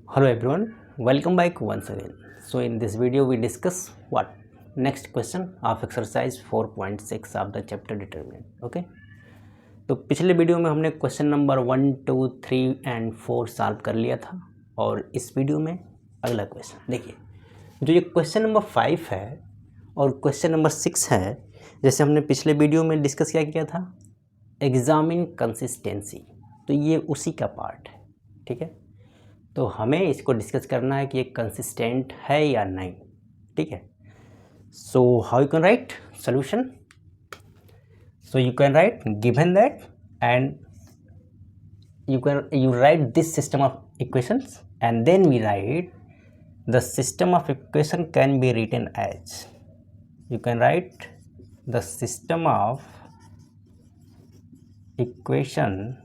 Hello everyone, welcome back once again. So in this video we discuss what next question of exercise 4.6 of the chapter determinant. Okay, तो पिछले video में हमने question number 1, 2, 3 and 4 solve कर लिया था और इस वीडियो में अगला क्वेश्चन देखिए। जो ये क्वेश्चन नंबर 5 है और क्वेश्चन नंबर 6 है, जैसे हमने पिछले वीडियो में डिस्कस क्या किया था, एग्जामिन कंसिस्टेंसी, तो ये उसी का पार्ट है। ठीक है, तो हमें इसको डिस्कस करना है कि ये कंसिस्टेंट है या नहीं। ठीक है, सो how you can right solution. So you can right given that and you write this system of equations and then we write the system of equation can be written as, you can write the system of equation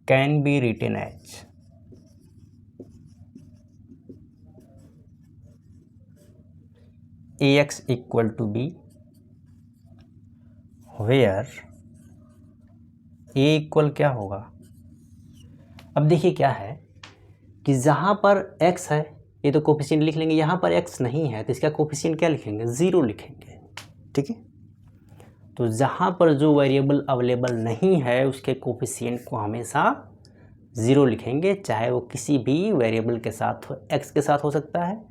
can be written as ax equal to b where a equal क्या होगा। अब देखिए क्या है कि जहाँ पर x है ये तो कोफिशिएंट लिख लेंगे, यहाँ पर x नहीं है तो इसका कोफिशिएंट क्या लिखेंगे, 0 लिखेंगे। ठीक है, तो जहाँ पर जो वेरिएबल अवेलेबल नहीं है उसके कोफिशिएंट को हमेशा 0 लिखेंगे, चाहे वो किसी भी वेरिएबल के साथ हो, x के साथ हो सकता है,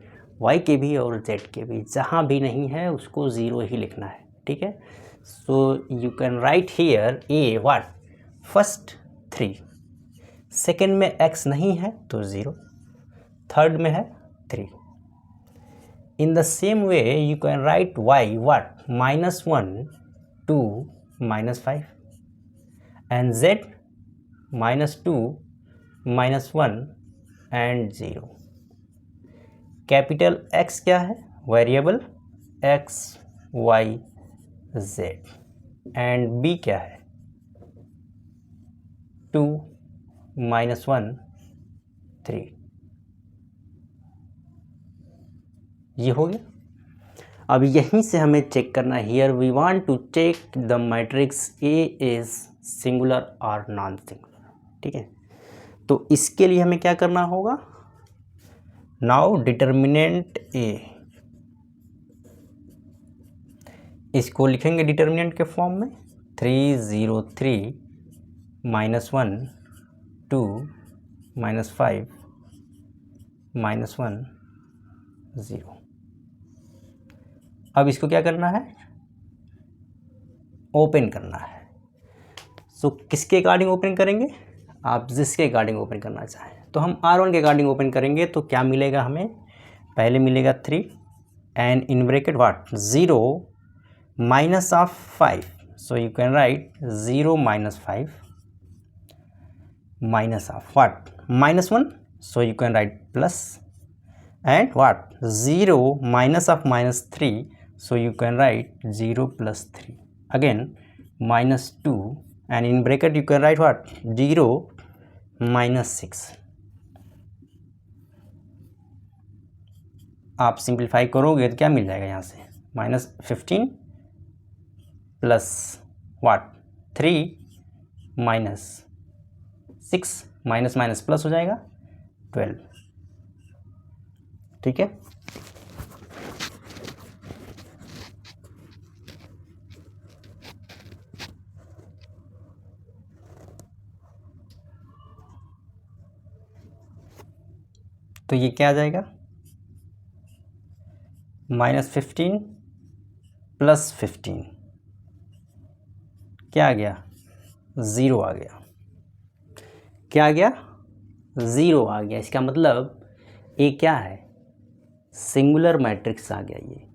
y के भी और z के भी, जहाँ भी नहीं है उसको 0 ही लिखना है। ठीक है, सो you can right here a what first 3, second में x नहीं है तो 0, थर्ड में है 3। In the same way you can right y what -1, 2, -5 and z -2, -1 and 0। Capital X क्या है, variable x, y, z and b क्या है 2, -1, 3। ये हो गया। अब यहीं से हमें चेक करना है, here we want to check the matrix A is singular और नॉन सिंगुलर। ठीक है, तो इसके लिए हमें क्या करना होगा, नाउ डिटर्मिनेंट A, इसको लिखेंगे डिटर्मिनेंट के फॉर्म में 3, 0, 3, -1, 2, -5, -1, 0। अब इसको क्या करना है, ओपन करना है। सो किसके अकॉर्डिंग ओपन करेंगे, आप जिसके अकॉर्डिंग ओपन करना चाहें। तो हम R1 के अकॉर्डिंग ओपन करेंगे तो क्या मिलेगा हमें, पहले मिलेगा 3 and in bracket what 0 minus of 5, so you can right 0 -5 minus of what -1, so you can right plus and what 0 minus of -3, so you can write 0 plus 3 again -2 and in bracket you can write what 0 -6। आप simplify करोगे तो क्या मिल जाएगा, यहाँ से -15 plus what 3 -6, minus minus plus हो जाएगा 12। ठीक है, तो ये क्या आ जाएगा, -15 प्लस 15 क्या आ गया, 0 आ गया। क्या आ गया, 0 आ गया। इसका मतलब ये क्या है, सिंगुलर मैट्रिक्स आ गया ये।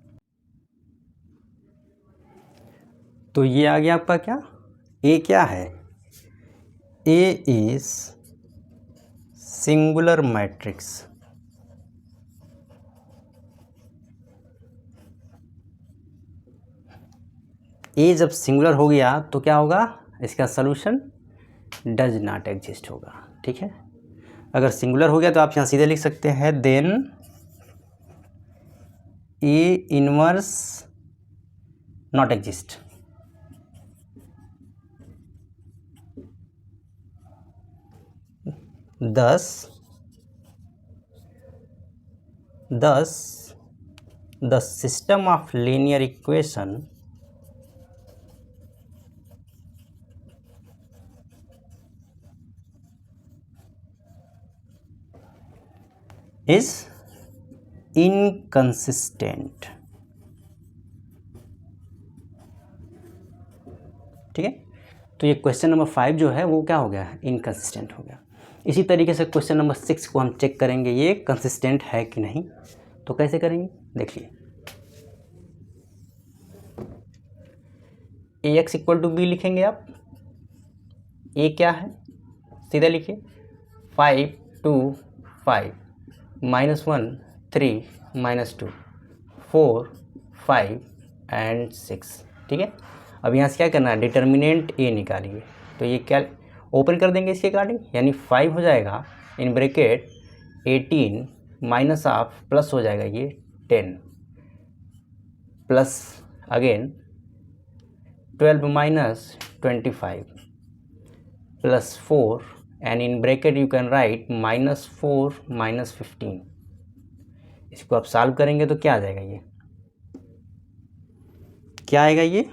तो ये आ गया आपका क्या, ए क्या है, ए इज सिंगुलर मैट्रिक्स। ए जब सिंगुलर हो गया तो क्या होगा, इसका सॉल्यूशन डज नॉट एग्जिस्ट होगा। ठीक है, अगर सिंगुलर हो गया तो आप यहाँ सीधे लिख सकते हैं then A inverse not exist. thus the system of linear equation is inconsistent। ठीक है, तो ये क्वेश्चन नंबर 5 जो है वो क्या हो गया, इनकंसिस्टेंट हो गया। इसी तरीके से क्वेश्चन नंबर 6 को हम चेक करेंगे ये कंसिस्टेंट है कि नहीं। तो कैसे करेंगे, देखिए, ax इक्वल टू बी लिखेंगे आप। ए क्या है, सीधा लिखिए, 5 2 5 -1 3 -2 4 5 एंड 6। ठीक है, अब यहाँ से क्या करना है, डिटर्मिनेंट ए निकालिए। तो ये क्या, ओपन कर देंगे इसके अकॉर्डिंग, यानी 5 हो जाएगा in bracket 18 minus of plus हो जाएगा ये 10 plus again 12 minus 25 plus 4 and in bracket you can right -4 -15। इसको आप सॉल्व करेंगे तो क्या आ जाएगा, ये क्या आएगा, ये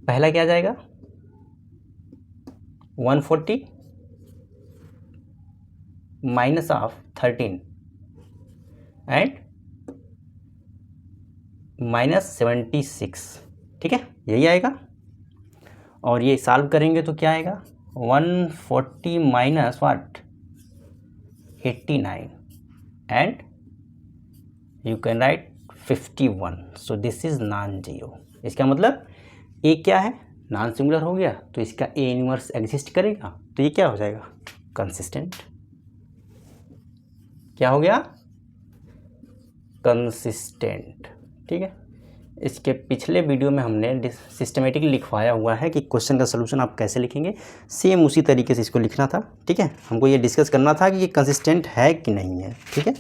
पहला क्या आ जाएगा 140 माइनस ऑफ 13 एंड -76। ठीक है, यही आएगा। और ये सॉल्व करेंगे तो क्या आएगा 140 minus what 89 and you can write 51। So this is non zero. इसका मतलब ए क्या है, नॉन सिंगुलर हो गया, तो इसका ए इनवर्स एग्जिस्ट करेगा, तो ये क्या हो जाएगा, कंसिस्टेंट। क्या हो गया, कंसिस्टेंट। ठीक है, इसके पिछले वीडियो में हमने सिस्टमेटिकली लिखवाया हुआ है कि क्वेश्चन का सलूशन आप कैसे लिखेंगे, सेम उसी तरीके से इसको लिखना था। ठीक है, हमको ये डिस्कस करना था कि ये कंसिस्टेंट है कि नहीं है। ठीक है,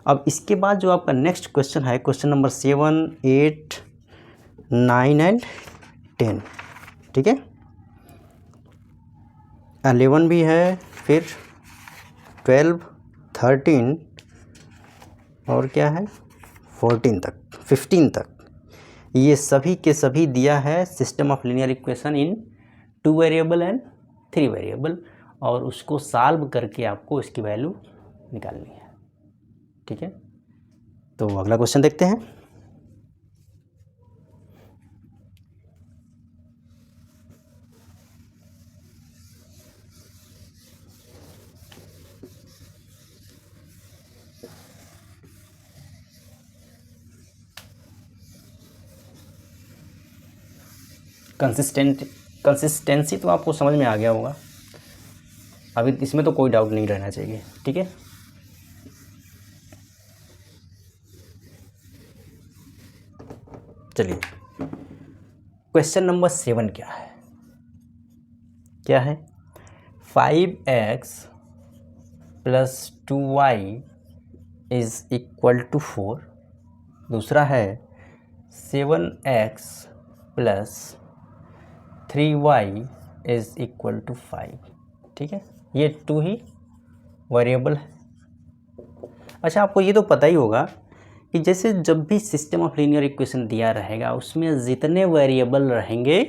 अब इसके बाद जो आपका नेक्स्ट क्वेश्चन है, क्वेश्चन नंबर 7 8 9 एंड 10। ठीक है, 11 भी है, फिर 12 13 और क्या है 14 तक 15 तक, ये सभी के सभी दिया है system of linear equation in 2 variable and 3 variable, और उसको सॉल्व करके आपको इसकी वैल्यू निकालनी है। ठीक है, तो अगला क्वेश्चन देखते हैं। कंसिस्टेंसी तो आपको समझ में आ गया होगा, अभी इसमें तो कोई डाउट नहीं रहना चाहिए। ठीक है, चलिए क्वेश्चन नंबर 7 क्या है, क्या है 5x plus 2y is equal to 4। दूसरा है 7x plus 3y is equal to 5। ठीक है, ये 2 ही वेरिएबल है। अच्छा, आपको ये तो पता ही होगा कि जैसे जब भी सिस्टम ऑफ लीनियर इक्वेशन दिया रहेगा उसमें जितने वेरिएबल रहेंगे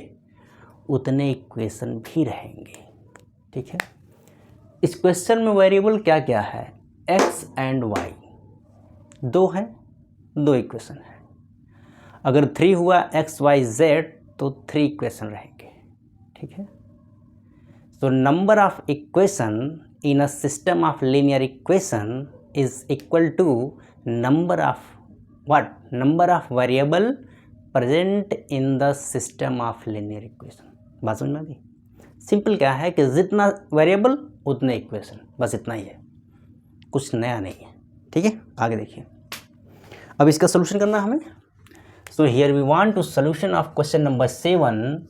उतने इक्वेशन भी रहेंगे। ठीक है, इस क्वेश्चन में वेरिएबल क्या क्या है, x एंड y, 2 हैं, 2 इक्वेशन है। अगर 3 हुआ x y z तो 3 इक्वेशन रहेंगे। ठीक है, तो number of equation in a system of linear equation is equal to number of what, number of variable present in the system of linear equation. बात समझ में आ गई, सिंपल क्या है कि जितना वेरिएबल उतने इक्वेशन, बस इतना ही है, कुछ नया नहीं है। ठीक है, आगे देखिए, अब इसका सोल्यूशन करना हमें। So here we want to solution of question number 7,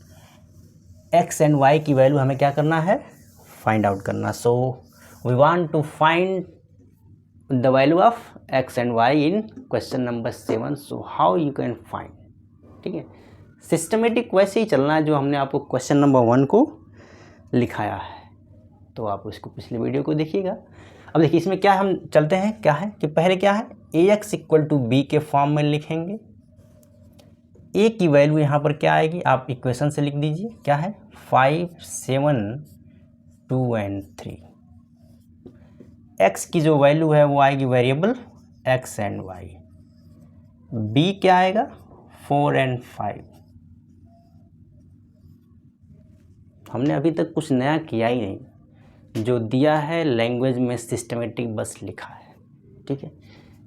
x and y की वैल्यू हमें क्या करना है, फाइंड आउट करना। So we want to find the value of x and y in question number 7। So how you can find. ठीक है, systematic वैसे ही चलना है जो हमने आपको क्वेश्चन नंबर 1 को लिखाया है। तो आप उसको पिछले वीडियो को देखिएगा। अब देखिए इसमें क्या हम चलते हैं, क्या है कि पहले क्या है ax इक्वल टू बी के फॉर्म में लिखेंगे। a की वैल्यू यहाँ पर क्या आएगी आप इक्वेशन से लिख दीजिए, क्या है 5, 7, 2 and 3। x की जो वैल्यू है वो आएगी variable x and y। b क्या आएगा 4 and 5। हमने अभी तक कुछ नया किया ही नहीं, जो दिया है लैंग्वेज में सिस्टमेटिक बस लिखा है, ठीक है,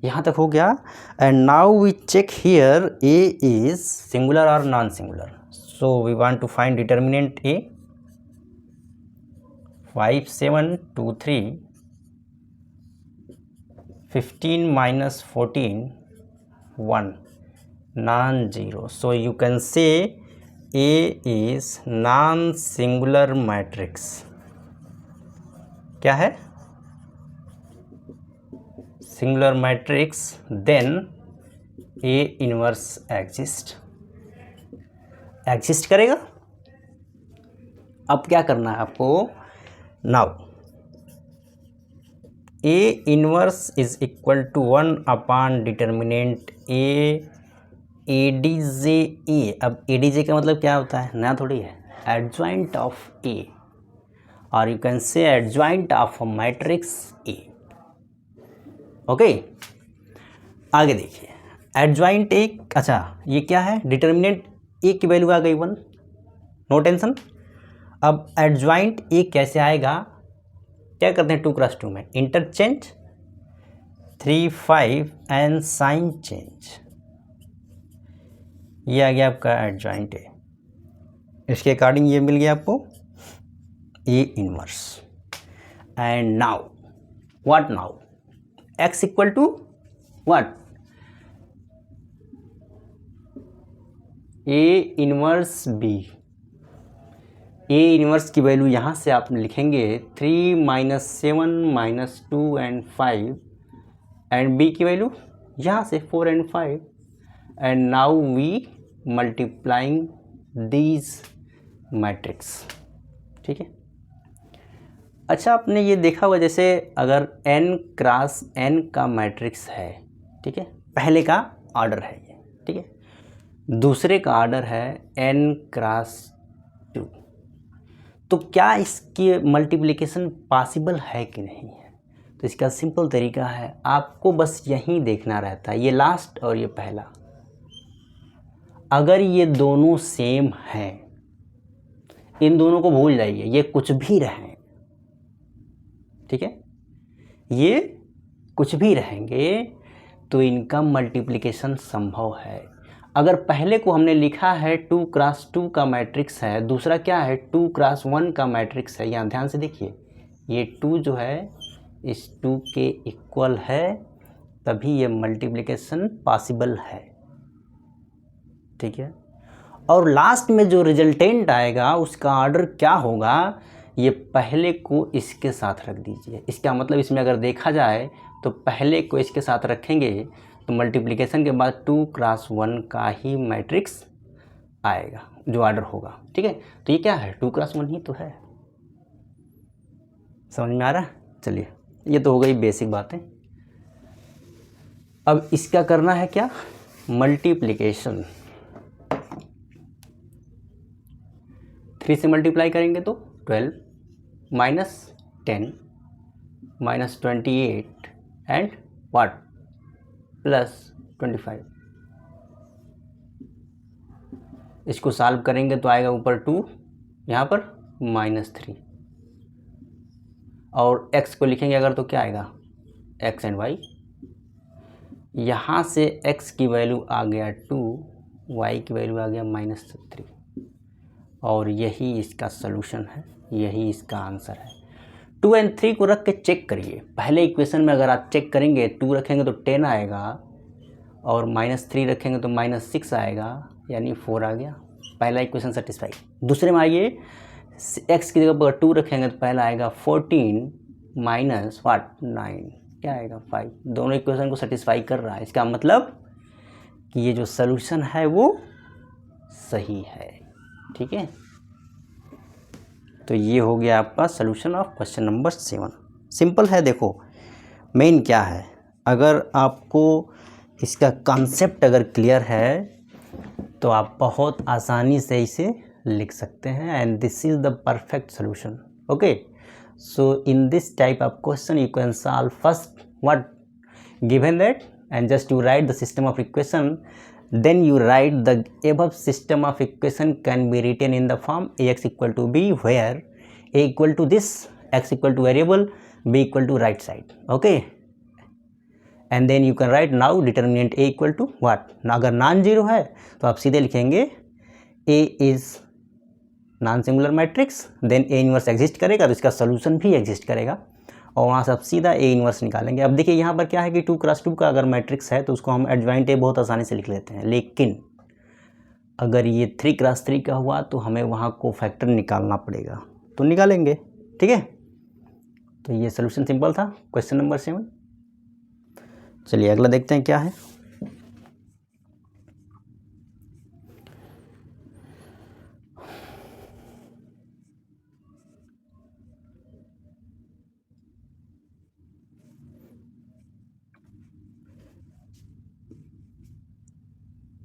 यहाँ तक हो गया। And now we check here a is singular और non singular, so we want to find determinant a। 5, 7, 2, 3, 15 minus 14, 1, non-zero, so you can say A is non-singular matrix। क्या है singular matrix, then A inverse exist करेगा। अब क्या करना है आपको, now A inverse is equal to 1 upon determinant ADJ। अब ADJ का मतलब क्या होता है, नया थोड़ी है, एडजॉइंट ऑफ A, और you can say adjoint of matrix A। Okay, आगे देखिए एडजॉइंट A, अच्छा ये क्या है डिटर्मिनेंट A की वैल्यू आ गई 1, नो टेंशन। अब एडजॉइंट A कैसे आएगा, क्या करते हैं 2 क्रॉस 2 में इंटरचेंज 3, 5 एंड साइन चेंज, ये आ गया आपका एडजॉइंट A। इसके अकॉर्डिंग ये मिल गया आपको A inverse. And now what, now x equal to what, A inverse B। A inverse की वैल्यू यहाँ से आप लिखेंगे 3, -7, -2 एंड 5, एंड B की वैल्यू यहाँ से 4 and 5, and now we multiplying these matrix, ठीक है। अच्छा आपने ये देखा होगा जैसे अगर n क्रॉस n का मैट्रिक्स है, ठीक है, पहले का ऑर्डर है ये, ठीक है, दूसरे का ऑर्डर है n क्रॉस 2, तो क्या इसकी मल्टीप्लिकेशन पॉसिबल है कि नहीं है। तो इसका सिंपल तरीका है, आपको बस यहीं देखना रहता है, ये लास्ट और ये पहला, अगर ये दोनों सेम हैं, इन दोनों को भूल जाइए, ये कुछ भी रहें, ठीक है, ये कुछ भी रहेंगे तो इनका मल्टीप्लिकेशन संभव है। अगर पहले को हमने लिखा है 2 क्रॉस 2 का मैट्रिक्स है, दूसरा क्या है 2 क्रॉस 1 का मैट्रिक्स है, यहाँ ध्यान से देखिए, ये 2 जो है इस 2 के इक्वल है, तभी ये मल्टीप्लिकेशन पॉसिबल है, ठीक है। और लास्ट में जो रिजल्टेंट आएगा उसका ऑर्डर क्या होगा, ये पहले को इसके साथ रख दीजिए। इसका मतलब इसमें अगर देखा जाए तो पहले को इसके साथ रखेंगे तो मल्टीप्लिकेशन के बाद 2 क्रॉस 1 का ही मैट्रिक्स आएगा जो ऑर्डर होगा, ठीक है। तो ये क्या है 2 क्रॉस 1 ही तो है, समझ में आ रहा है। चलिए ये तो हो गई बेसिक बातें। अब इसका करना है क्या, मल्टीप्लिकेशन। 3 से मल्टीप्लाई करेंगे तो 12 -10 -28 एंड व्हाट +25। इसको सॉल्व करेंगे तो आएगा ऊपर 2, यहाँ पर -3, और x को लिखेंगे अगर तो क्या आएगा x एंड y। यहाँ से x की वैल्यू आ गया 2, y की वैल्यू आ गया -3, और यही इसका सलूशन है, यही इसका आंसर है। 2 और 3 को रख के चेक करिए, पहले इक्वेशन में अगर आप चेक करेंगे 2 रखेंगे तो 10 आएगा, और -3 रखेंगे तो -6 आएगा, यानी 4 आ गया, पहला इक्वेशन सेटिस्फाई। दूसरे में आइए, x की जगह पर 2 रखेंगे तो पहला आएगा 14 माइनस व्हाट 9, क्या आएगा 5। दोनों इक्वेशन को सेटिस्फाई कर रहा है, इसका मतलब कि ये जो सलूशन है वो सही है, ठीक है। तो ये हो गया आपका solution of question number 7। Simple है। देखो मेन क्या है, अगर आपको इसका कॉन्सेप्ट अगर क्लियर है तो आप बहुत आसानी से इसे लिख सकते हैं, and this is the perfect solution. Okay, so in this type of question you can solve first what given that, and just you write the system of equation, then you write the above system of equation can be written in the form ax equal to b, where a equal to this, x equal to variable, b equal to right side. Okay, and then you can write now determinant a equal to what. ना अगर non zero है तो आप सीधे लिखेंगे a is non singular matrix, then a inverse exist करेगा तो इसका सोल्यूशन भी एग्जिस्ट करेगा, और वहाँ से आप सीधा ए इनवर्स निकालेंगे। अब देखिए यहाँ पर क्या है कि 2x2 का अगर मैट्रिक्स है तो उसको हम एडजॉइंट ए बहुत आसानी से लिख लेते हैं, लेकिन अगर ये 3x3 का हुआ तो हमें वहाँ को फैक्टर निकालना पड़ेगा, तो निकालेंगे। ठीक है, तो ये सोल्यूशन सिंपल था क्वेश्चन नंबर 7। चलिए अगला देखते हैं क्या है।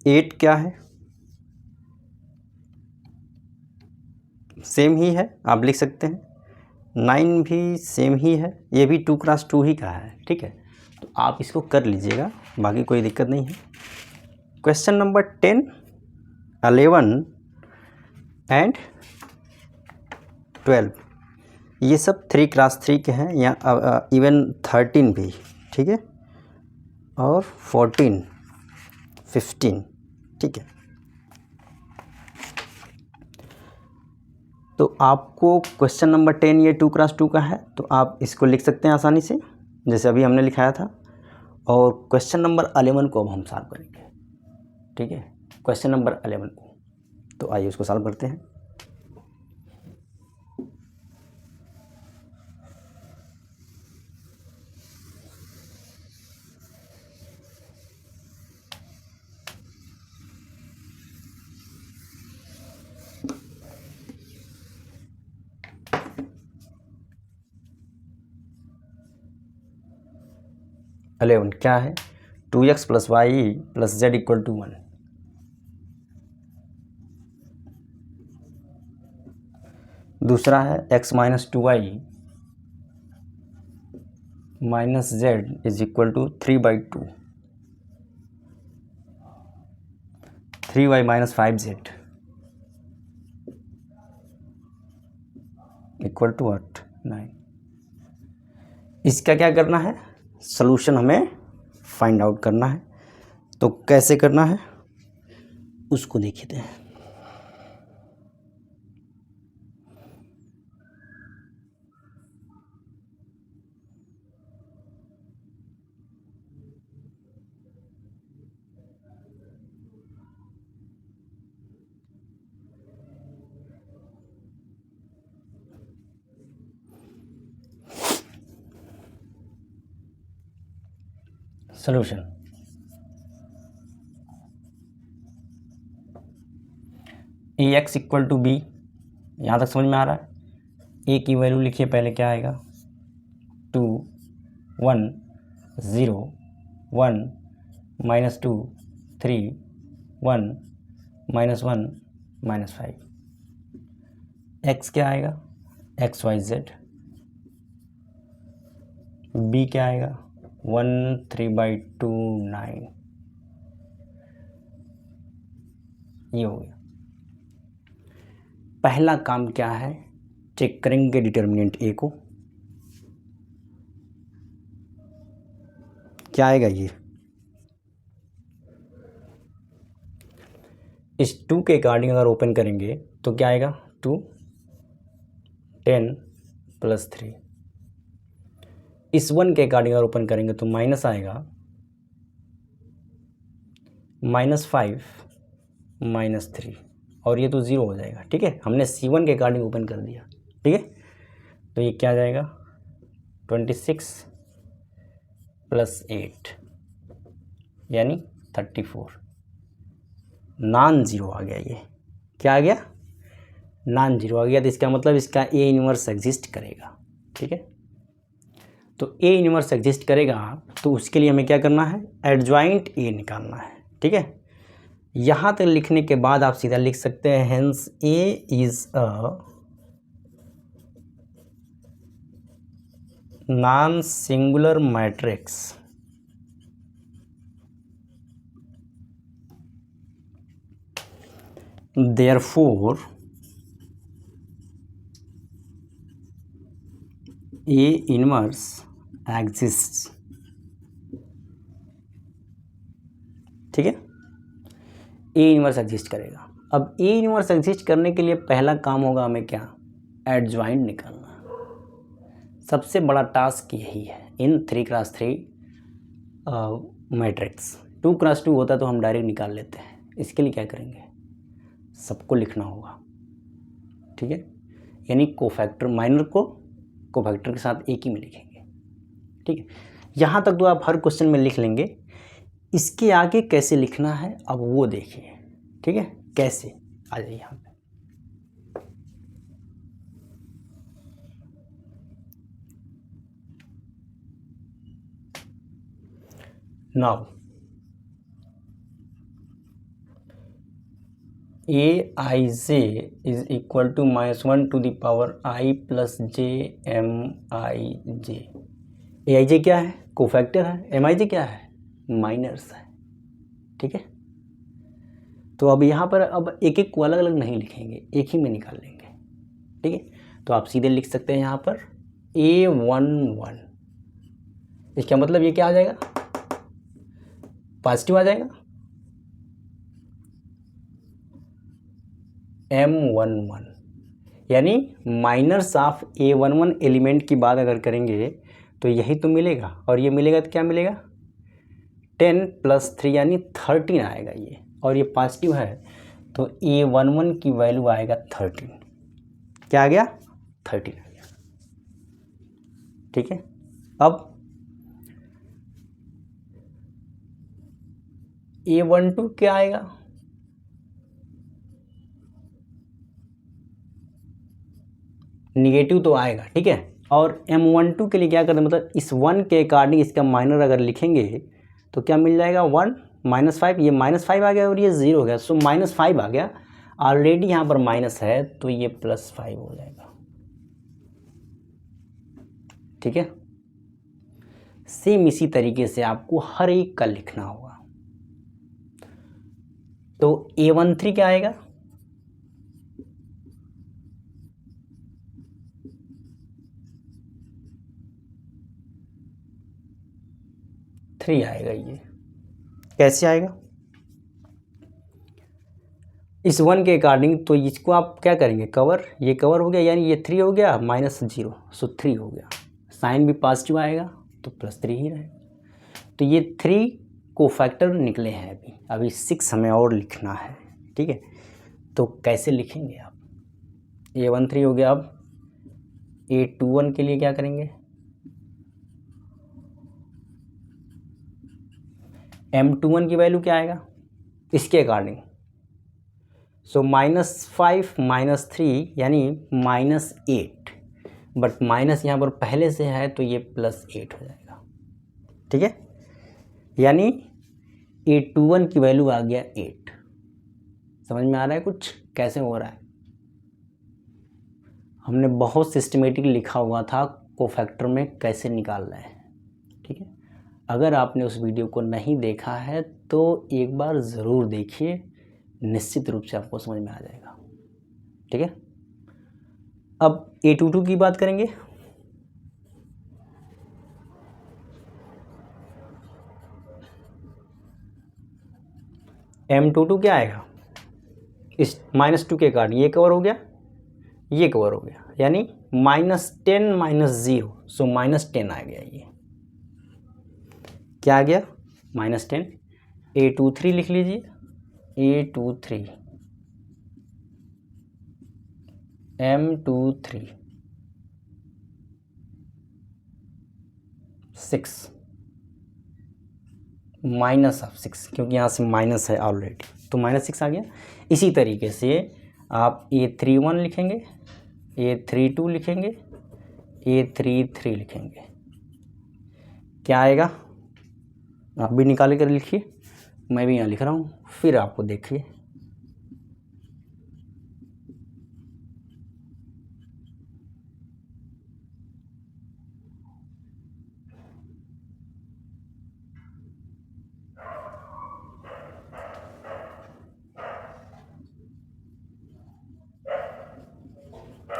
एट क्या है, सेम ही है, आप लिख सकते हैं। 9 भी सेम ही है, ये भी 2x2 ही का है। ठीक है, तो आप इसको कर लीजिएगा, बाकी कोई दिक्कत नहीं है। क्वेश्चन नंबर 10, 11 एंड 12 ये सब 3x3 के हैं, या इवन 13 भी। ठीक है, और 14, 15। ठीक है, तो आपको क्वेश्चन नंबर 10 ये 2x2 का है, तो आप इसको लिख सकते हैं आसानी से, जैसे अभी हमने लिखाया था। और क्वेश्चन नंबर 11 को अब हम सॉल्व करेंगे। ठीक है, क्वेश्चन नंबर 11 को, तो आइए उसको सॉल्व करते हैं। अलेवन क्या है, 2x plus y plus z equal to 1। दूसरा है x minus 2y minus z is equal to 3/2, 3y minus 5z equal to 8, 9। इसका क्या करना है, सॉल्यूशन हमें फाइंड आउट करना है। तो कैसे करना है उसको देखते हैं। Solution, A x equal to B, यहाँ तक समझ में आ रहा है। ए की वैल्यू लिखिए पहले, क्या आएगा, 2, 1, 0, 1, -2, 3, 1, -1, -5। एक्स क्या आएगा, XYZ। बी क्या आएगा, 1, 3/2, 9। ये हो गया। पहला काम क्या है, चेक करेंगे डिटर्मिनेंट ए को, क्या आएगा। ये इस 2 के अकॉर्डिंग अगर ओपन करेंगे तो क्या आएगा, 2, 10 + 3। इस 1 के अकॉर्डिंग अगर ओपन करेंगे तो माइनस आएगा, -5 -3, और ये तो 0 हो जाएगा। ठीक है, हमने C1 के अकॉर्डिंग ओपन कर दिया। ठीक है, तो ये क्या आ जाएगा, 26 + 8 यानी 34। नॉन ज़ीरो आ गया। ये क्या आ गया, नॉन जीरो आ गया, तो इसका मतलब इसका ए इनवर्स एग्जिस्ट करेगा। ठीक है, तो ए इनवर्स एग्जिस्ट करेगा, तो उसके लिए हमें क्या करना है, एडजॉइंट ए निकालना है। ठीक है, यहाँ तक लिखने के बाद आप सीधा लिख सकते हैं hence A is a non singular matrix therefore A inverse exists. ठीक है, ए इनवर्स एग्जिस्ट करेगा। अब ए इनवर्स एग्जिस्ट करने के लिए पहला काम होगा हमें क्या, एडजॉइंट निकालना। सबसे बड़ा टास्क यही है इन 3x3 मैट्रिक्स। 2x2 होता तो हम डायरेक्ट निकाल लेते हैं, इसके लिए क्या करेंगे, सबको लिखना होगा। ठीक है, यानी कोफैक्टर माइनर को कोफैक्टर के साथ एक ही में लिखेंगे। ठीक है, यहाँ तक तो आप हर क्वेश्चन में लिख लेंगे। इसके आगे कैसे लिखना है अब वो देखिए। ठीक है, कैसे, आ जाइए यहाँ पे। Now Aij is equal to -1 to the power I plus j Mij। Aij क्या है, कोफैक्टर है। Mij क्या है, माइनर्स है। ठीक है, तो अब यहाँ पर अब एक एक को अलग अलग नहीं लिखेंगे, एक ही में निकाल लेंगे। ठीक है, तो आप सीधे लिख सकते हैं यहाँ पर A11। इसका मतलब ये क्या आ जाएगा, पॉजिटिव आ जाएगा। M11 यानी माइनर्स ऑफ A11 एलिमेंट की बात अगर करेंगे तो यही तो मिलेगा, और ये मिलेगा तो क्या मिलेगा, 10 + 3 यानी 13 आएगा ये, और ये पॉजिटिव है तो A11 की वैल्यू आएगा 13। क्या आ गया, 13 आ गया। ठीक है, अब A12 क्या आएगा, निगेटिव तो आएगा। ठीक है, और M12 के लिए क्या करते हैं, मतलब इस 1 के अकॉर्डिंग इसका माइनर अगर लिखेंगे तो क्या मिल जाएगा, 1 -5, ये -5 आ गया और ये 0 हो गया, सो -5 आ गया। ऑलरेडी यहाँ पर माइनस है तो ये +5 हो जाएगा। ठीक है, सेम इसी तरीके से आपको हर एक का लिखना होगा। तो A13 क्या आएगा, 3 आएगा। ये कैसे आएगा, इस 1 के अकॉर्डिंग, तो इसको आप क्या करेंगे, कवर, ये कवर हो गया, यानी ये 3 हो गया, -0 सो 3 हो गया। साइन भी पॉजिटिव आएगा तो +3 ही रहेगा। तो ये 3 कोफैक्टर निकले हैं। अभी 6 हमें और लिखना है। ठीक है, तो कैसे लिखेंगे आप, A13 हो गया। अब A21 के लिए क्या करेंगे, M21 की वैल्यू क्या आएगा इसके अकॉर्डिंग, सो -5 -3 यानी -8, बट माइनस यहाँ पर पहले से है तो ये +8 हो जाएगा। ठीक है, यानी A21 की वैल्यू आ गया 8। समझ में आ रहा है कुछ कैसे हो रहा है, हमने बहुत सिस्टमेटिक लिखा हुआ था कोफैक्टर में कैसे निकालना है। ठीक है, अगर आपने उस वीडियो को नहीं देखा है तो एक बार ज़रूर देखिए, निश्चित रूप से आपको समझ में आ जाएगा। ठीक है, अब A22 की बात करेंगे। M22 क्या आएगा, इस -2 के कारण ये कवर हो गया, ये कवर हो गया, यानी -10 -0 सो -10 आ गया। ये क्या आ गया, -10। A23 लिख लीजिए, A23 M23 6 -6, क्योंकि यहाँ से माइनस है ऑलरेडी, तो -6 आ गया। इसी तरीके से आप A31 लिखेंगे, A32 लिखेंगे, A33 लिखेंगे, क्या आएगा आप भी निकाल कर लिखिए, मैं भी यहाँ लिख रहा हूँ, फिर आपको देखिए।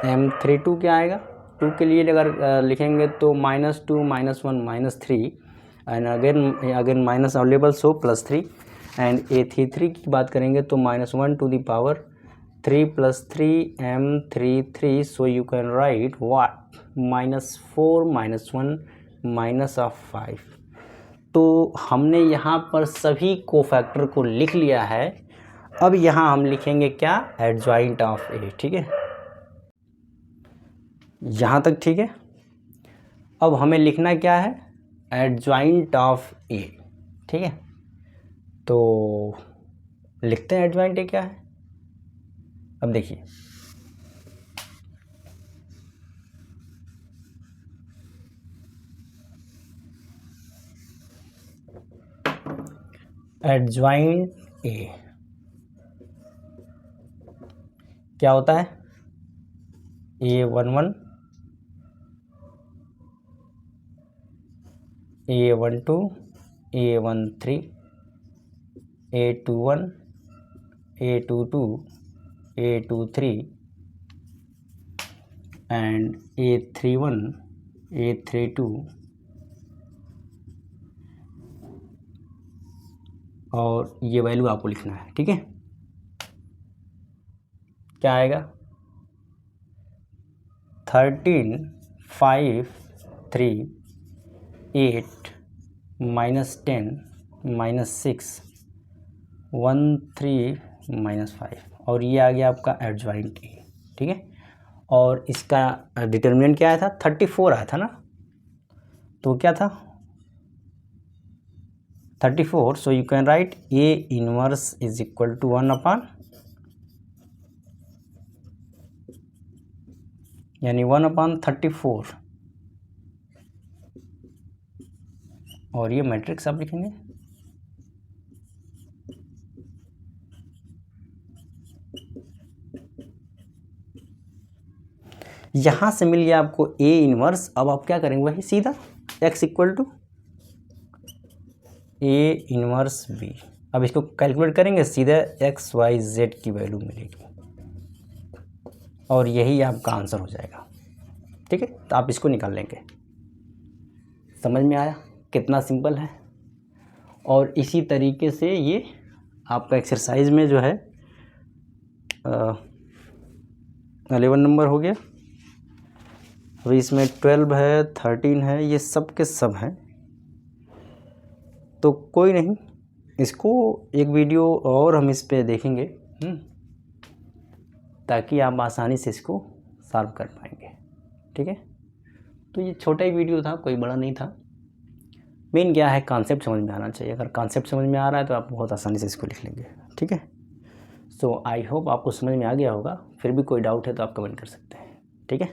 M32 क्या आएगा, 2 के लिए अगर लिखेंगे तो -2 -1 -3 and again minus available so +3 and A33 की बात करेंगे तो -1 to the power 3 + 3 M33 so you can right what -4 -1 -5। तो हमने यहाँ पर सभी कोफैक्टर को लिख लिया है। अब यहाँ हम लिखेंगे क्या, एडजॉइंट ऑफ ए, ठीक है, यहाँ तक ठीक है। अब हमें लिखना क्या है, एडजॉइंट ऑफ ए, ठीक है। तो लिखते हैं एडजॉइंट ए क्या है। अब देखिए एडजॉइंट ए क्या होता है, A11 A12 A13 A21 A22 A23 and A31 A32 और ये वैल्यू आपको लिखना है, ठीक है। क्या आएगा, 13 5 3 8 -10 -6 1 3 -5 और ये आ गया आपका एडजॉइंट ए, ठीक है। और इसका डिटर्मिनेंट क्या आया था, 34 आया था ना, तो क्या था 34, so you can write A inverse is equal to 1/, यानी 1/34 और ये मैट्रिक्स आप लिखेंगे। यहाँ से मिल गया आपको A इनवर्स। अब आप क्या करेंगे, वही सीधा x equal to A inverse B। अब इसको कैलकुलेट करेंगे, सीधे x y z की वैल्यू मिलेगी और यही आपका आंसर हो जाएगा, ठीक है। तो आप इसको निकाल लेंगे। समझ में आया कितना सिंपल है। और इसी तरीके से ये आपका एक्सरसाइज में जो है 11 नंबर हो गया। अभी इसमें 12 है, 13 है, ये सब के सब हैं। तो कोई नहीं, इसको एक वीडियो और हम इस पे देखेंगे ताकि आप आसानी से इसको सॉल्व कर पाएंगे, ठीक है। तो ये छोटा ही वीडियो था, कोई बड़ा नहीं था। मेन क्या है, कॉन्सेप्ट समझ में आना चाहिए। अगर कॉन्सेप्ट समझ में आ रहा है तो आप बहुत आसानी से इसको लिख लेंगे, ठीक है। सो आई होप आपको समझ में आ गया होगा। फिर भी कोई डाउट है तो आप कमेंट कर सकते हैं, ठीक है।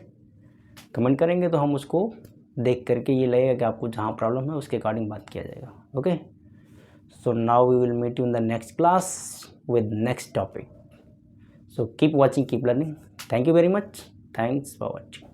कमेंट करेंगे तो हम उसको देख करके ये लगेगा कि आपको जहाँ प्रॉब्लम है उसके अकॉर्डिंग बात किया जाएगा, okay. So now we will meet you in the next class with next topic. So keep watching, keep learning. Thank you very much. Thanks for watching.